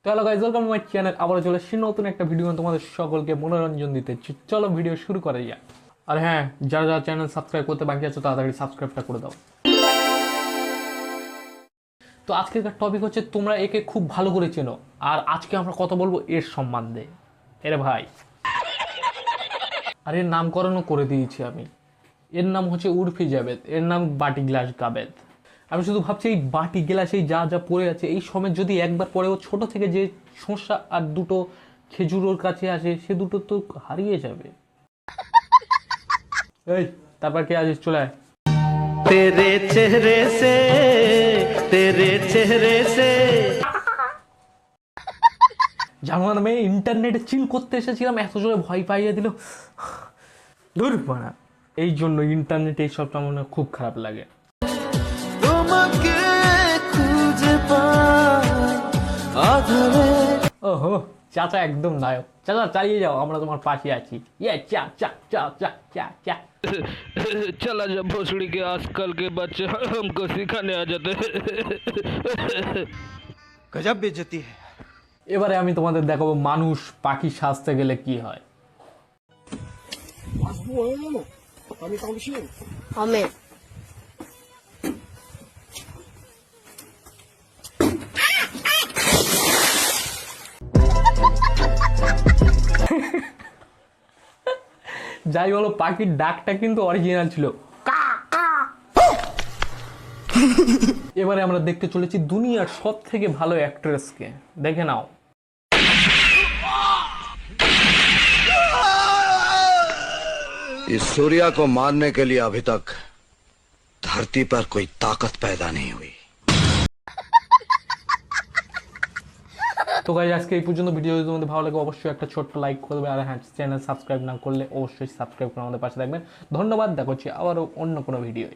তো hello guys, welcome to my channel. আবারও চলে এসেছি নতুন একটা ভিডিও তোমাদের সকলকে মনোরঞ্জন দিতে। চলো ভিডিও শুরু করা যাক। আর হ্যাঁ, যারা যারা চ্যানেল সাবস্ক্রাইব করতে বাকি আছে তাড়াতাড়ি সাবস্ক্রাইবটা করে দাও। তো আজকের টপিক হচ্ছে তোমরা একে খুব ভালো করে চেনো, আর আজকে আমরা কথা বলবো এর সম্বন্ধে। এরে ভাই, আর এর নামকরণও করে দিয়েছি আমি। এর নাম হচ্ছে উর্ফি জাবেদ, এর নাম বাটি গ্লাস গাবেদ। আমি শুধু ভাবছি এই বাটি গ্লাস এই যা যা পড়ে আছে এই সময় যদি একবার পরে ও ছোট থেকে যে শসা আর দুটো খেজুর ওর কাছে আসে সে দুটো তো হারিয়ে যাবে। এই তারপর কে আছিস, চলে আয়। तेरे चेहरे से तेरे चेहरे से জানো না, আমি ইন্টারনেটে চিল করতে এসেছিলাম, এত জোরে ভয় পাইয়ে দিল। দূর বানা, এই জন্য ইন্টারনেটে এই সবটা মনে হয় খুব খারাপ লাগে। তোমাকে খুঁজে পাই আধারে। ওহো, চাচা একদম নায়ক। চাচা চালিয়ে যাও, আমরা তোমার পাশে আছি। ইয়ে চা চা চা চা চা চা। चला जब भोसड़ी के आजकल के बच्चे हमको सिखाने आ जाते हैं। गजब बेइज्जती है। এবারে আমি তোমাদের দেখাবো মানুষ পাখি সাজতে গেলে কি হয়। homem. যাই বলো, পাখির ডাকটা কিন্তু অরিজিনাল ছিল। এবারে আমরা দেখতে চলেছি দুনিয়ার সব থেকে ভালো অ্যাক্ট্রেসকে। দেখে নাও। इस सूर्या को मारने के लिए अभी तक धरती पर कोई ताकत पैदा नहीं हुई। তো গাইস, আজকে এই পর্যন্ত। ভিডিও যদি তোমাদের ভালো লাগে অবশ্যই একটা ছোট্ট লাইক করবে, আর হ্যাঁ, চ্যানেল সাবস্ক্রাইব না করলে অবশ্যই সাবস্ক্রাইব করে আমাদের পাশে থাকবেন। ধন্যবাদ, দেখা হচ্ছে আবারও অন্য কোনো ভিডিওয়।